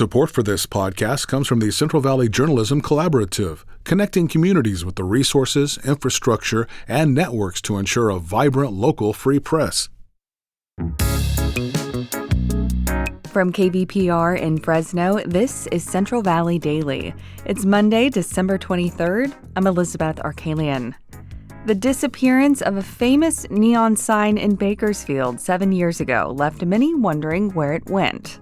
Support for this podcast comes from the Central Valley Journalism Collaborative, connecting communities with the resources, infrastructure, and networks to ensure a vibrant local free press. From KVPR in Fresno, this is Central Valley Daily. It's Monday, December 23rd. I'm Elizabeth Arkalian. The disappearance of a famous neon sign in Bakersfield 7 years ago left many wondering where it went.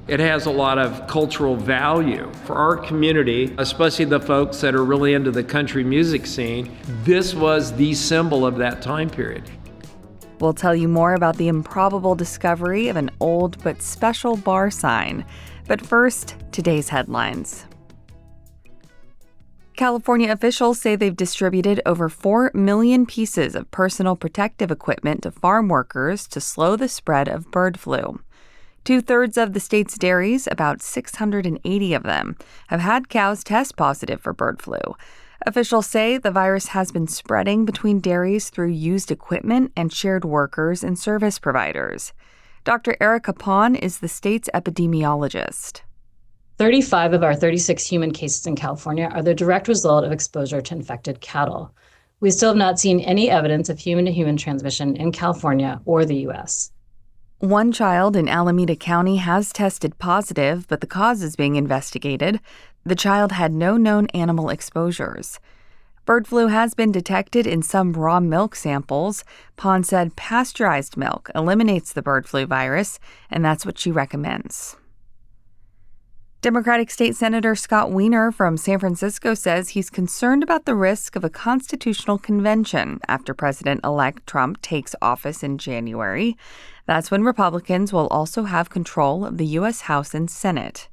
It has a lot of cultural value for our community, especially the folks that are really into the country music scene. This was the symbol of that time period. We'll tell you more about the improbable discovery of an old but special bar sign. But first, today's headlines. California officials say they've distributed over 4 million pieces of personal protective equipment to farm workers to slow the spread of bird flu. 2/3 of the state's dairies, about 680 of them, have had cows test positive for bird flu. Officials say the virus has been spreading between dairies through used equipment and shared workers and service providers. Dr. Erica Pon is the state's epidemiologist. 35 of our 36 human cases in California are the direct result of exposure to infected cattle. We still have not seen any evidence of human-to-human transmission in California or the U.S. One child in Alameda County has tested positive, but the cause is being investigated. The child had no known animal exposures. Bird flu has been detected in some raw milk samples. Pon said pasteurized milk eliminates the bird flu virus, and that's what she recommends. Democratic State Senator Scott Wiener from San Francisco says he's concerned about the risk of a constitutional convention after President-elect Trump takes office in January. That's when Republicans will also have control of the U.S. House and Senate.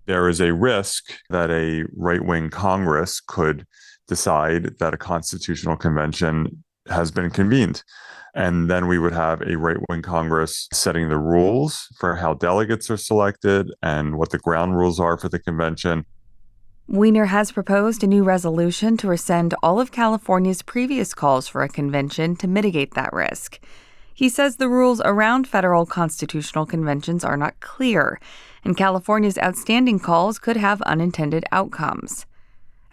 There is a risk that a right-wing Congress could decide that a constitutional convention has been convened. And then we would have a right-wing Congress setting the rules for how delegates are selected and what the ground rules are for the convention. Wiener has proposed a new resolution to rescind all of California's previous calls for a convention to mitigate that risk. He says the rules around federal constitutional conventions are not clear, and California's outstanding calls could have unintended outcomes.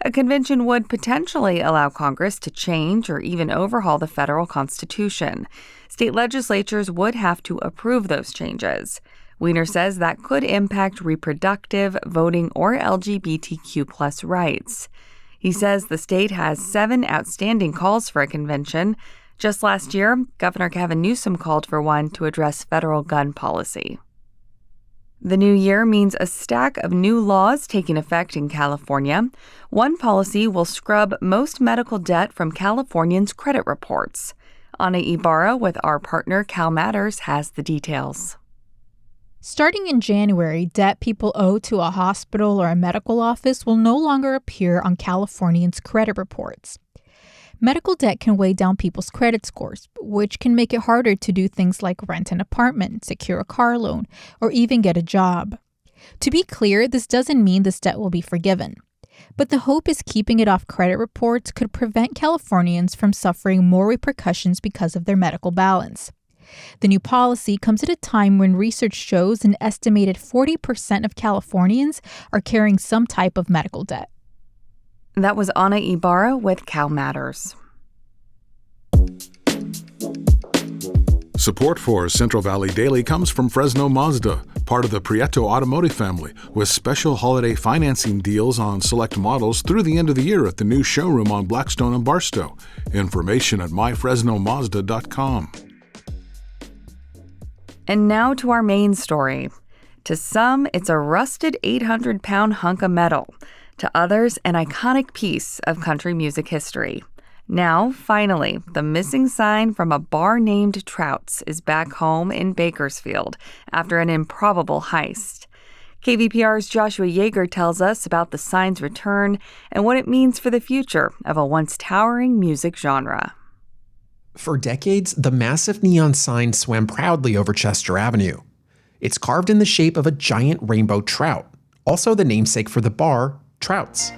A convention would potentially allow Congress to change or even overhaul the federal constitution. State legislatures would have to approve those changes. Wiener says that could impact reproductive, voting, or LGBTQ+ rights. He says the state has 7 outstanding calls for a convention. Just last year, Governor Gavin Newsom called for one to address federal gun policy. The new year means a stack of new laws taking effect in California. One policy will scrub most medical debt from Californians' credit reports. Anna Ibarra with our partner Cal Matters has the details. Starting in January, debt people owe to a hospital or a medical office will no longer appear on Californians' credit reports. Medical debt can weigh down people's credit scores, which can make it harder to do things like rent an apartment, secure a car loan, or even get a job. To be clear, this doesn't mean this debt will be forgiven. But the hope is keeping it off credit reports could prevent Californians from suffering more repercussions because of their medical balance. The new policy comes at a time when research shows an estimated 40% of Californians are carrying some type of medical debt. That was Anna Ibarra with Cal Matters. Support for Central Valley Daily comes from Fresno Mazda, part of the Prieto Automotive family, with special holiday financing deals on select models through the end of the year at the new showroom on Blackstone and Barstow. Information at myfresnomazda.com. And now to our main story. To some, it's a rusted 800-pound hunk of metal. To others, an iconic piece of country music history. Now, finally, the missing sign from a bar named Trout's is back home in Bakersfield after an improbable heist. KVPR's Joshua Yeager tells us about the sign's return and what it means for the future of a once towering music genre. For decades, the massive neon sign swam proudly over Chester Avenue. It's carved in the shape of a giant rainbow trout, also the namesake for the bar, Trout's.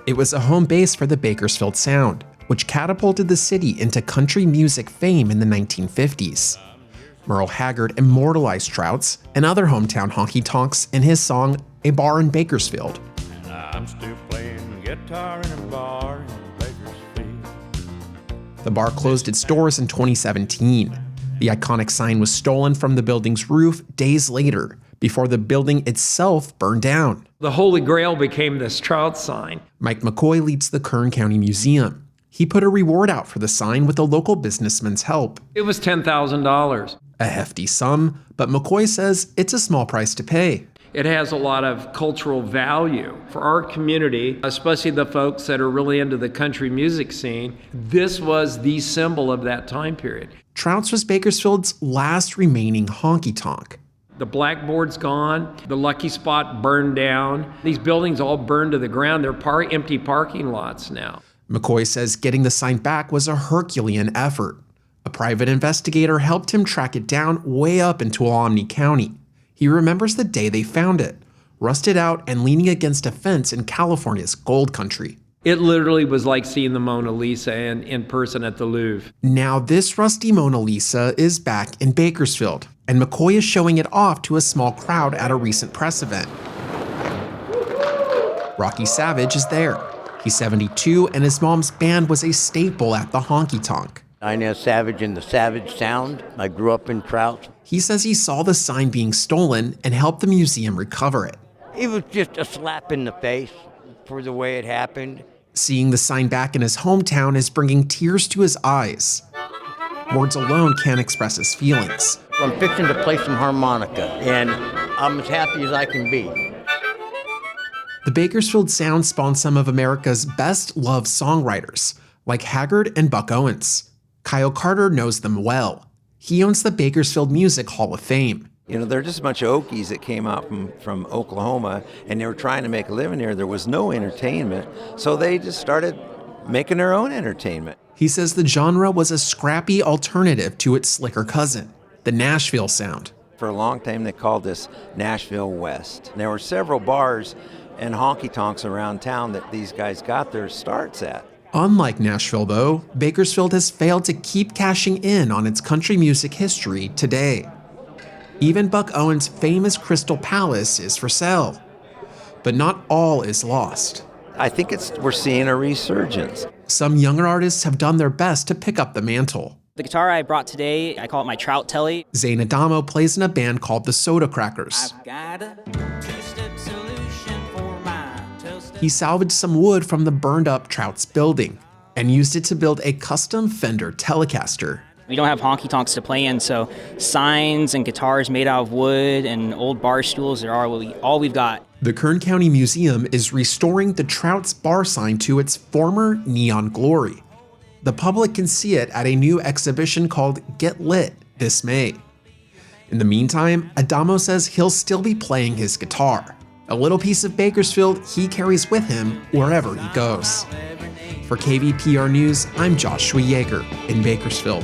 It was a home base for the Bakersfield sound, which catapulted the city into country music fame in the 1950s. Merle Haggard immortalized Trouts and other hometown honky-tonks in his song A Bar in Bakersfield. And I'm still playing guitar in a bar in Bakersfield. The bar closed its doors in 2017. The iconic sign was stolen from the building's roof days later, before the building itself burned down. The Holy Grail became this trout sign. Mike McCoy leads the Kern County Museum. He put a reward out for the sign with a local businessman's help. It was $10,000. A hefty sum, but McCoy says it's a small price to pay. It has a lot of cultural value for our community, especially the folks that are really into the country music scene. This was the symbol of that time period. Trouts was Bakersfield's last remaining honky-tonk. The blackboard's gone. The Lucky Spot burned down. These buildings all burned to the ground. They're empty parking lots now. McCoy says getting the sign back was a Herculean effort. A private investigator helped him track it down way up in Tuolumne County. He remembers the day they found it, rusted out and leaning against a fence in California's gold country. It literally was like seeing the Mona Lisa in person at the Louvre. Now this rusty Mona Lisa is back in Bakersfield, and McCoy is showing it off to a small crowd at a recent press event. Rocky Savage is there. He's 72, and his mom's band was a staple at the honky-tonk. I know Savage and the Savage Sound. I grew up in Trouts. He says he saw the sign being stolen and helped the museum recover it. It was just a slap in the face for the way it happened. Seeing the sign back in his hometown is bringing tears to his eyes. Words alone can't express his feelings. I'm fixing to play some harmonica, and I'm as happy as I can be. The Bakersfield sound spawned some of America's best-loved songwriters, like Haggard and Buck Owens. Kyle Carter knows them well. He owns the Bakersfield Music Hall of Fame. You know, they're just a bunch of Okies that came out from Oklahoma, and they were trying to make a living here. There was no entertainment, so they just started making their own entertainment. He says the genre was a scrappy alternative to its slicker cousin, the Nashville sound. For a long time, they called this Nashville West. There were several bars and honky-tonks around town that these guys got their starts at. Unlike Nashville, though, Bakersfield has failed to keep cashing in on its country music history today. Even Buck Owens' famous Crystal Palace is for sale. But not all is lost. I think we're seeing a resurgence. Some younger artists have done their best to pick up the mantle. The guitar I brought today, I call it my Trout Telly. Zane Adamo plays in a band called the Soda Crackers. I've got a two-step solution for my two-step. He salvaged some wood from the burned-up Trout's building and used it to build a custom Fender Telecaster. We don't have honky-tonks to play in, so signs and guitars made out of wood and old bar stools are all we've got. The Kern County Museum is restoring the Trout's bar sign to its former neon glory. The public can see it at a new exhibition called Get Lit this May. In the meantime, Adamo says he'll still be playing his guitar, a little piece of Bakersfield he carries with him wherever he goes. For KVPR News, I'm Joshua Yeager in Bakersfield.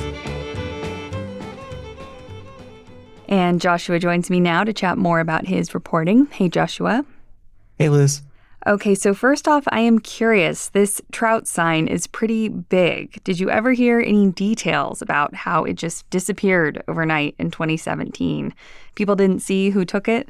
And Joshua joins me now to chat more about his reporting. Hey, Joshua. Hey, Liz. Okay, so first off, I am curious. This trout sign is pretty big. Did you ever hear any details about how it just disappeared overnight in 2017? People didn't see who took it?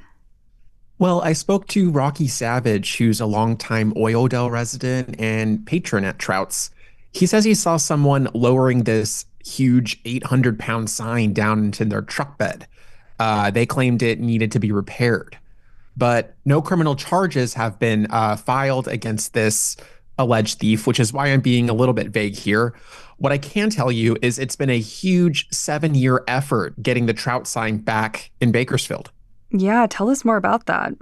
Well, I spoke to Rocky Savage, who's a longtime Oildale resident and patron at Trout's. He says he saw someone lowering this huge 800-pound sign down into their truck bed. They claimed it needed to be repaired. But no criminal charges have been filed against this alleged thief, which is why I'm being a little bit vague here. What I can tell you is it's been a huge 7-year effort getting the Trout sign back in Bakersfield. Yeah, tell us more about that.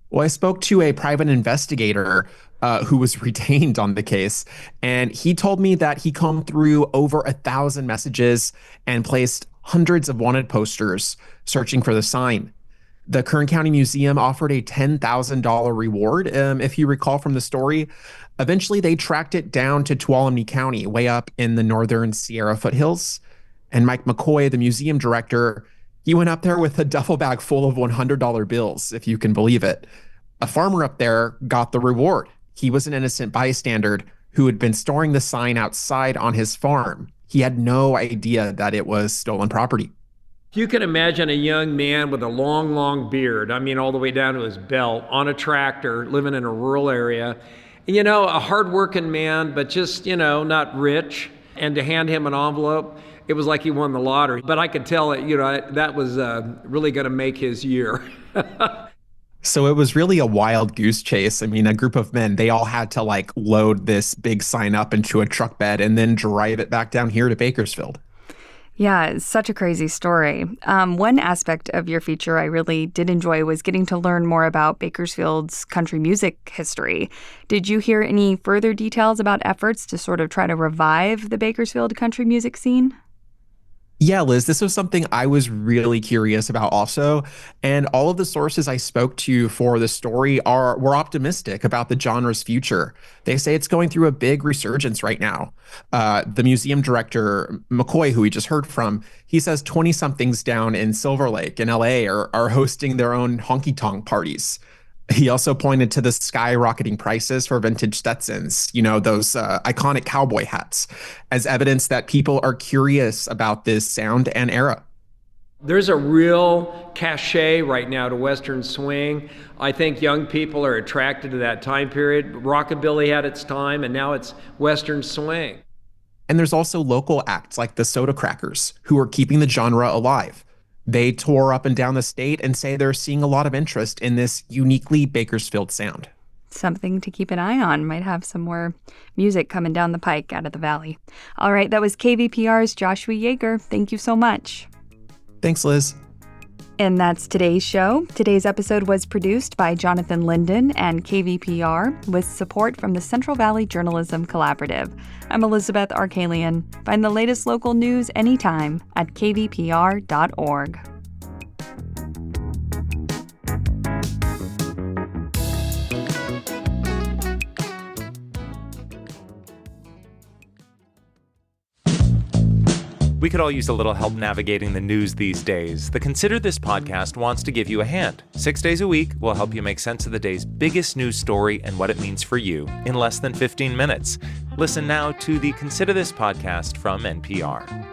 Well, I spoke to a private investigator who was retained on the case, and he told me that he combed through over 1,000 messages and placed hundreds of wanted posters searching for the sign. The Kern County Museum offered a $10,000 reward, if you recall from the story. Eventually, they tracked it down to Tuolumne County, way up in the northern Sierra foothills. And Mike McCoy, the museum director, he went up there with a duffel bag full of $100 bills, if you can believe it. A farmer up there got the reward. He was an innocent bystander who had been storing the sign outside on his farm. He had no idea that it was stolen property. You can imagine a young man with a long, long beard, all the way down to his belt, on a tractor, living in a rural area. A hardworking man, but just, not rich. And to hand him an envelope, it was like he won the lottery. But I could tell that was really going to make his year. So it was really a wild goose chase. A group of men, they all had to load this big sign up into a truck bed and then drive it back down here to Bakersfield. Yeah, it's such a crazy story. One aspect of your feature I really did enjoy was getting to learn more about Bakersfield's country music history. Did you hear any further details about efforts to sort of try to revive the Bakersfield country music scene? Yeah, Liz, this was something I was really curious about also. And all of the sources I spoke to for the story were optimistic about the genre's future. They say it's going through a big resurgence right now. The museum director, McCoy, who we just heard from, he says 20-somethings down in Silver Lake in LA are hosting their own honky-tonk parties. He also pointed to the skyrocketing prices for vintage Stetsons, those iconic cowboy hats, as evidence that people are curious about this sound and era. There's a real cachet right now to Western swing. I think young people are attracted to that time period. Rockabilly had its time, and now it's Western swing. And there's also local acts like the Soda Crackers, who are keeping the genre alive. They tour up and down the state and say they're seeing a lot of interest in this uniquely Bakersfield sound. Something to keep an eye on. Might have some more music coming down the pike out of the valley. All right, that was KVPR's Joshua Yeager. Thank you so much. Thanks, Liz. And that's today's show. Today's episode was produced by Jonathan Linden and KVPR with support from the Central Valley Journalism Collaborative. I'm Elizabeth Arkalian. Find the latest local news anytime at kvpr.org. We could all use a little help navigating the news these days. The Consider This podcast wants to give you a hand. 6 days a week, we'll help you make sense of the day's biggest news story and what it means for you in less than 15 minutes. Listen now to the Consider This podcast from NPR.